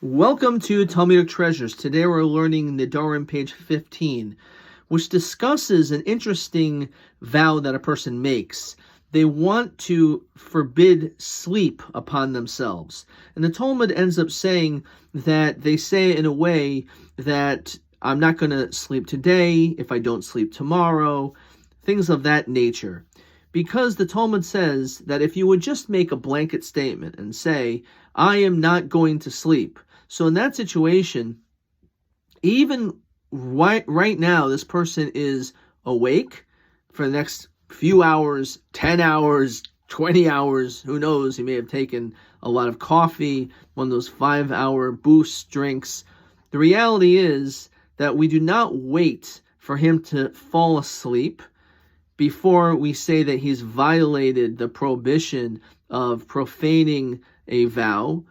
Welcome to Talmudic Treasures. Today we're learning Nedarim, page 15, which discusses an interesting vow that a person makes. They want to forbid sleep upon themselves. And the Talmud ends up saying that they say in a way that I'm not going to sleep today if I don't sleep tomorrow, things of that nature. Because the Talmud says that if you would just make a blanket statement and say, I am not going to sleep. So in that situation, even right now, this person is awake for the next few hours, 10 hours, 20 hours, who knows? He may have taken a lot of coffee, one of those 5-hour boost drinks. The reality is that we do not wait for him to fall asleep before we say that he's violated the prohibition of profaning a vow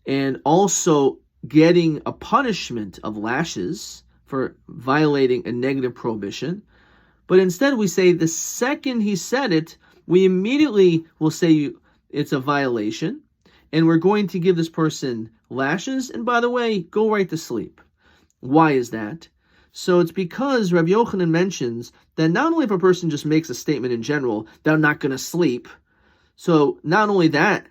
and also getting a punishment of lashes for violating a negative prohibition. But instead we say the second he said it, we immediately will say it's a violation, and we're going to give this person lashes, and by the way, go right to sleep. Why is that? So it's because Rabbi Yochanan mentions that not only if a person just makes a statement in general that I'm not going to sleep, so not only that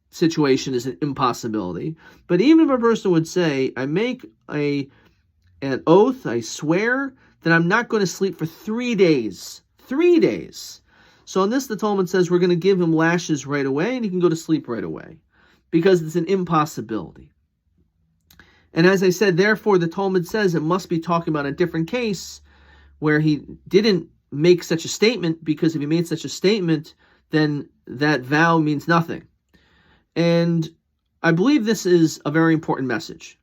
situation is an impossibility, but even if a person would say, I make an oath, I swear that I'm not going to sleep for 3 days. 3 days. So on this, the Talmud says we're going to give him lashes right away and he can go to sleep right away because it's an impossibility. And as I said, therefore, the Talmud says it must be talking about a different case where he didn't make such a statement, because if he made such a statement, then that vow means nothing. And I believe this is a very important message,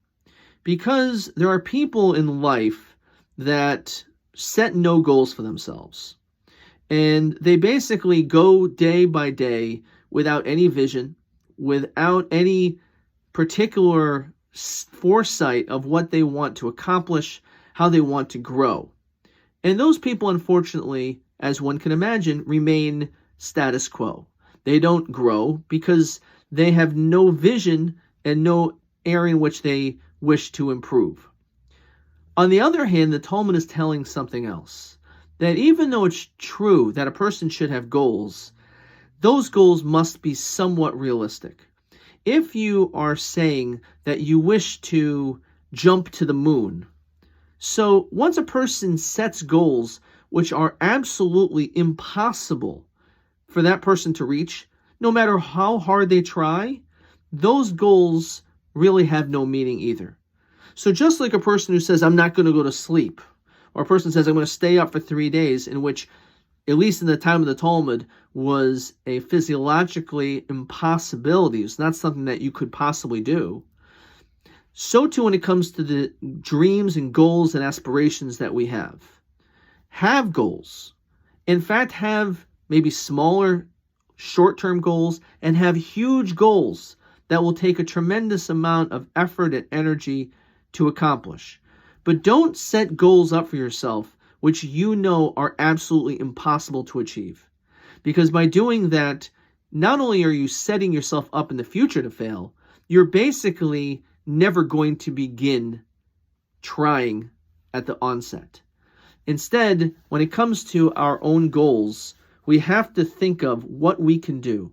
because there are people in life that set no goals for themselves. And they basically go day by day without any vision, without any particular foresight of what they want to accomplish, how they want to grow. And those people, unfortunately, as one can imagine, remain status quo. They don't grow because they have no vision and no area in which they wish to improve. On the other hand, the Talmud is telling something else, that even though it's true that a person should have goals, those goals must be somewhat realistic. If you are saying that you wish to jump to the moon, so once a person sets goals which are absolutely impossible for that person to reach, no matter how hard they try, those goals really have no meaning either. So just like a person who says, I'm not going to go to sleep, or a person says, I'm going to stay up for 3 days, in which, at least in the time of the Talmud, was a physiologically impossibility. It's not something that you could possibly do. So too when it comes to the dreams and goals and aspirations that we have. Have goals. In fact, have maybe smaller short-term goals and have huge goals that will take a tremendous amount of effort and energy to accomplish. But don't set goals up for yourself which you know are absolutely impossible to achieve. Because by doing that, not only are you setting yourself up in the future to fail, you're basically never going to begin trying at the onset. Instead, when it comes to our own goals, we have to think of what we can do.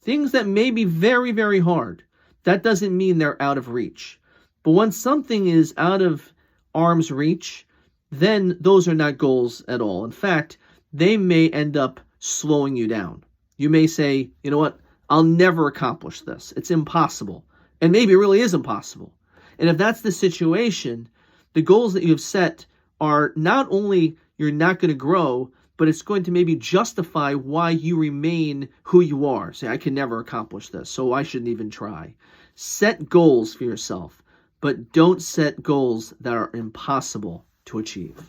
Things that may be very, very hard. That doesn't mean they're out of reach. But when something is out of arm's reach, then those are not goals at all. In fact, they may end up slowing you down. You may say, you know what, I'll never accomplish this. It's impossible. And maybe it really is impossible. And if that's the situation, the goals that you have set are not only you're not going to grow, but it's going to maybe justify why you remain who you are. Say, I can never accomplish this, so I shouldn't even try. Set goals for yourself, but don't set goals that are impossible to achieve.